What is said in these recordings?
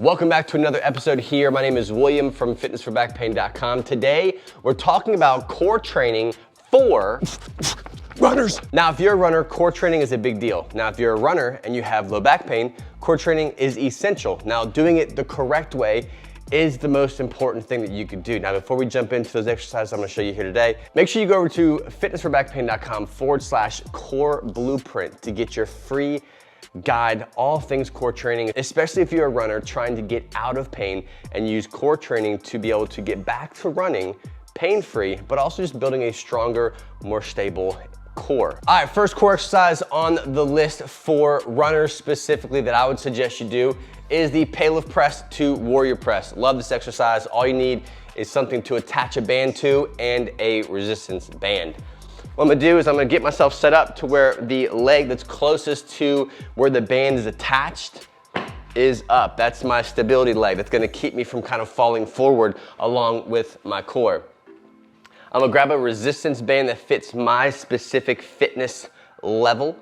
Welcome back to another episode here. My name is William from fitnessforbackpain.com. Today, we're talking about core training for runners. Now, if you're a runner, core training is a big deal. Now, if you're a runner and you have low back pain, core training is essential. Now, doing it the correct way is the most important thing that you can do. Now, before we jump into those exercises I'm gonna show you here today, make sure you go over to fitnessforbackpain.com/core blueprint to get your free guide, all things core training, especially if you're a runner trying to get out of pain and use core training to be able to get back to running pain-free, but also just building a stronger, more stable core. All right, first core exercise on the list for runners specifically that I would suggest you do is the paylift press to warrior press. Love this exercise. All you need is something to attach a band to and a resistance band. What I'm gonna do is I'm gonna get myself set up to where the leg that's closest to where the band is attached is up. That's my stability leg. That's gonna keep me from kind of falling forward along with my core. I'm gonna grab a resistance band that fits my specific fitness level.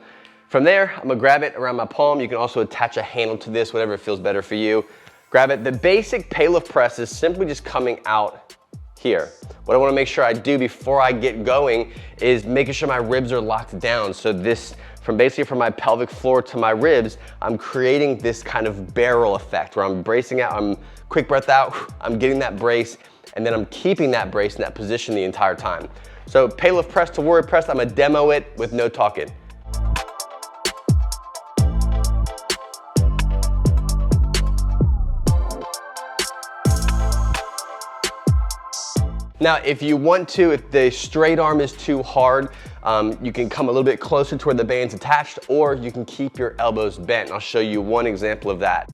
From there, I'm gonna grab it around my palm. You can also attach a handle to this, whatever feels better for you. Grab it. The basic paylift press is simply just coming out here. What I wanna make sure I do before I get going is making sure my ribs are locked down. So this, from my pelvic floor to my ribs, I'm creating this kind of barrel effect where I'm bracing out, I'm quick breath out, I'm getting that brace, and then I'm keeping that brace in that position the entire time. So paylift press to warrior press, I'm gonna demo it with no talking. Now, if you want to, if the straight arm is too hard, you can come a little bit closer to where the band's attached, or you can keep your elbows bent. I'll show you one example of that.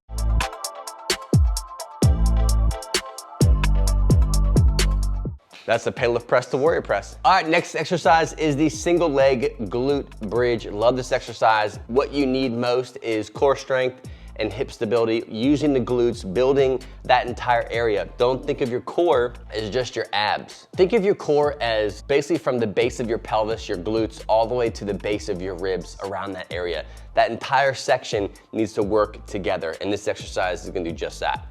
That's the paylift press to warrior press. All right, next exercise is the single leg glute bridge. Love this exercise. What you need most is core strength and hip stability, using the glutes, building that entire area. Don't think of your core as just your abs. Think of your core as basically from the base of your pelvis, your glutes, all the way to the base of your ribs around that area. That entire section needs to work together, and this exercise is gonna do just that.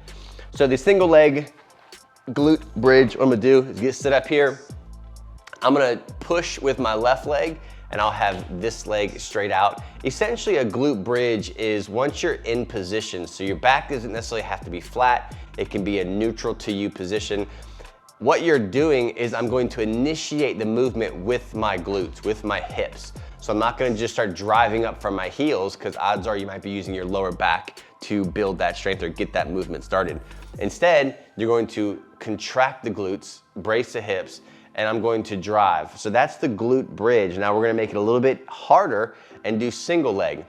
So the single leg glute bridge, what I'm gonna do is get set up here. I'm gonna push with my left leg, and I'll have this leg straight out. Essentially, a glute bridge is once you're in position, so your back doesn't necessarily have to be flat, it can be a neutral to you position. What you're doing is I'm going to initiate the movement with my glutes, with my hips. So I'm not gonna just start driving up from my heels, because odds are you might be using your lower back to build that strength or get that movement started. Instead, you're going to contract the glutes, brace the hips, and I'm going to drive. So that's the glute bridge. Now we're gonna make it a little bit harder and do single leg.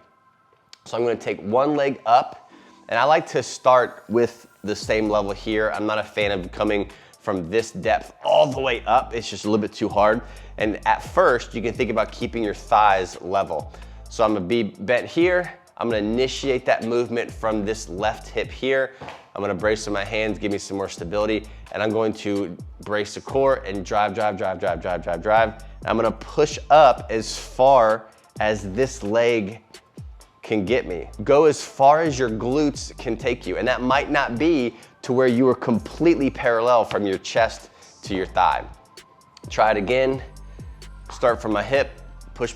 So I'm gonna take one leg up, and I like to start with the same level here. I'm not a fan of coming from this depth all the way up. It's just a little bit too hard. And at first, you can think about keeping your thighs level. So I'm gonna be bent here. I'm gonna initiate that movement from this left hip here. I'm gonna brace with my hands, give me some more stability, and I'm going to brace the core and drive. And I'm gonna push up as far as this leg can get me. Go as far as your glutes can take you, and that might not be to where you are completely parallel from your chest to your thigh. Try it again. Start from my hip, push.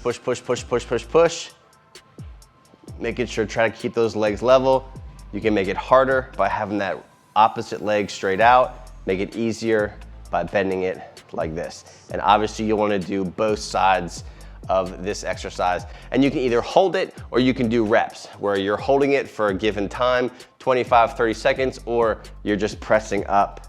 Making sure, try to keep those legs level. You can make it harder by having that opposite leg straight out. Make it easier by bending it like this. And obviously you wanna do both sides of this exercise. And you can either hold it or you can do reps, where you're holding it for a given time, 25, 30 seconds, or you're just pressing up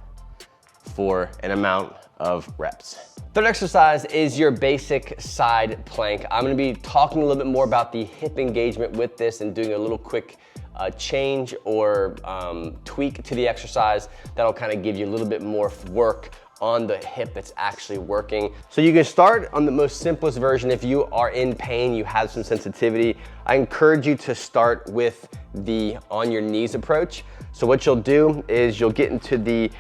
for an amount of reps. Third exercise is your basic side plank. I'm gonna be talking a little bit more about the hip engagement with this and doing a little quick change or tweak to the exercise that'll kind of give you a little bit more work on the hip that's actually working. So you can start on the most simplest version. If you are in pain, you have some sensitivity, I encourage you to start with the on your knees approach. So what you'll do is you'll get into the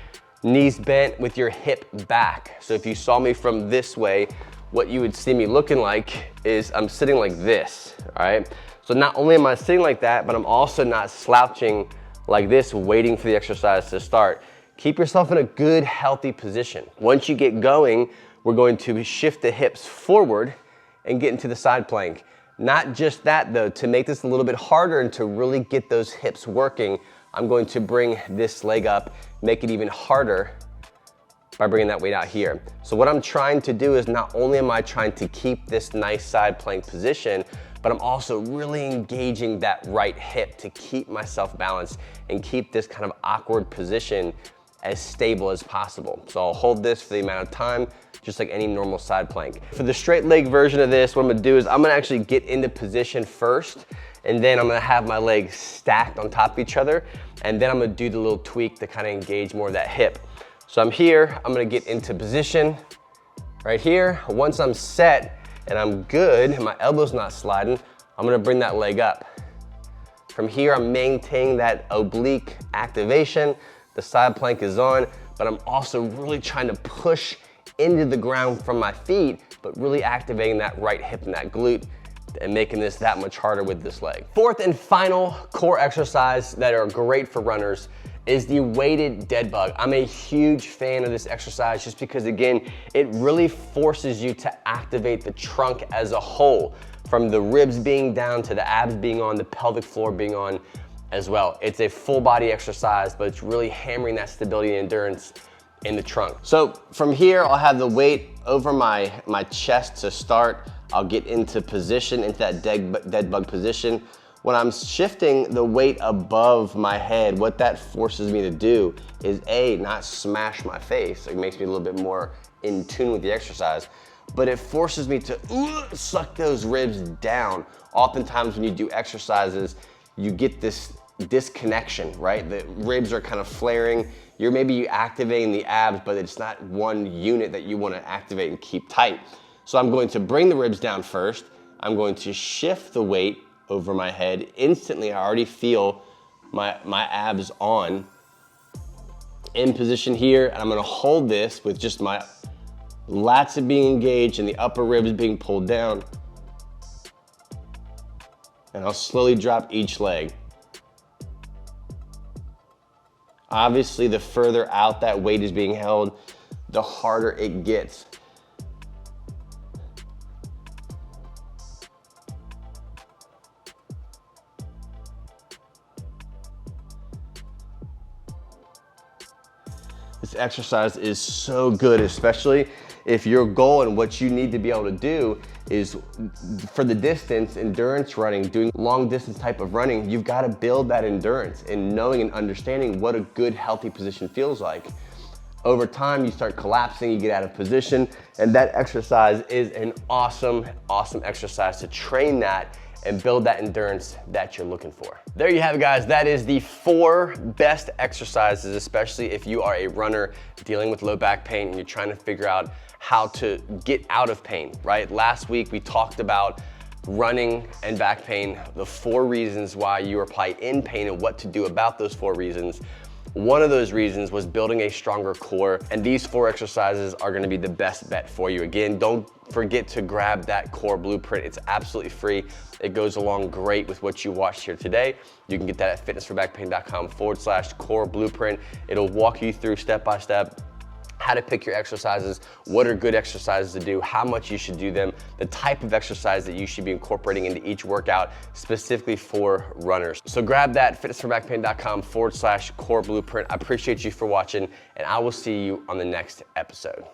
knees bent with your hip back. So if you saw me from this way, what you would see me looking like is I'm sitting like this, all right? So not only am I sitting like that, but I'm also not slouching like this, waiting for the exercise to start. Keep yourself in a good, healthy position. Once you get going, we're going to shift the hips forward and get into the side plank. Not just that though, to make this a little bit harder and to really get those hips working, I'm going to bring this leg up, make it even harder by bringing that weight out here. So what I'm trying to do is not only am I trying to keep this nice side plank position, but I'm also really engaging that right hip to keep myself balanced and keep this kind of awkward position as stable as possible. So I'll hold this for the amount of time, just like any normal side plank. For the straight leg version of this, what I'm gonna do is I'm gonna actually get into position first, and then I'm gonna have my legs stacked on top of each other, and then I'm gonna do the little tweak to kind of engage more of that hip. So I'm here, I'm gonna get into position right here. Once I'm set and I'm good, and my elbow's not sliding, I'm gonna bring that leg up. From here, I'm maintaining that oblique activation. The side plank is on, but I'm also really trying to push into the ground from my feet, but really activating that right hip and that glute and making this that much harder with this leg. Fourth and final core exercise that are great for runners is the weighted dead bug. I'm a huge fan of this exercise just because, again, it really forces you to activate the trunk as a whole, from the ribs being down to the abs being on, the pelvic floor being on as well. It's a full body exercise, but it's really hammering that stability and endurance in the trunk. So from here, I'll have the weight over my chest to start. I'll get into position, into that dead bug position. When I'm shifting the weight above my head, what that forces me to do is A, not smash my face. It makes me a little bit more in tune with the exercise, but it forces me to suck those ribs down. Oftentimes when you do exercises, you get this disconnection, right? The ribs are kind of flaring. Maybe activating the abs, but it's not one unit that you want to activate and keep tight. So I'm going to bring the ribs down first. I'm going to shift the weight over my head. Instantly, I already feel my abs on. In position here, and I'm gonna hold this with just my lats being engaged and the upper ribs being pulled down. And I'll slowly drop each leg. Obviously, the further out that weight is being held, the harder it gets. This exercise is so good, especially if your goal and what you need to be able to do is for the distance, endurance running, doing long distance type of running, you've got to build that endurance and knowing and understanding what a good, healthy position feels like. Over time, you start collapsing, you get out of position, and that exercise is an awesome, awesome exercise to train that and build that endurance that you're looking for. There you have it, guys. That is the 4 best exercises, especially if you are a runner dealing with low back pain and you're trying to figure out how to get out of pain, right? Last week, we talked about running and back pain, the 4 reasons why you are probably in pain and what to do about those 4 reasons. One of those reasons was building a stronger core, and these 4 exercises are gonna be the best bet for you. Again, don't forget to grab that core blueprint. It's absolutely free. It goes along great with what you watched here today. You can get that at fitnessforbackpain.com/core blueprint. It'll walk you through step by step how to pick your exercises, what are good exercises to do, how much you should do them, the type of exercise that you should be incorporating into each workout specifically for runners. So grab that, fitnessforbackpain.com/core blueprint. I appreciate you for watching, and I will see you on the next episode.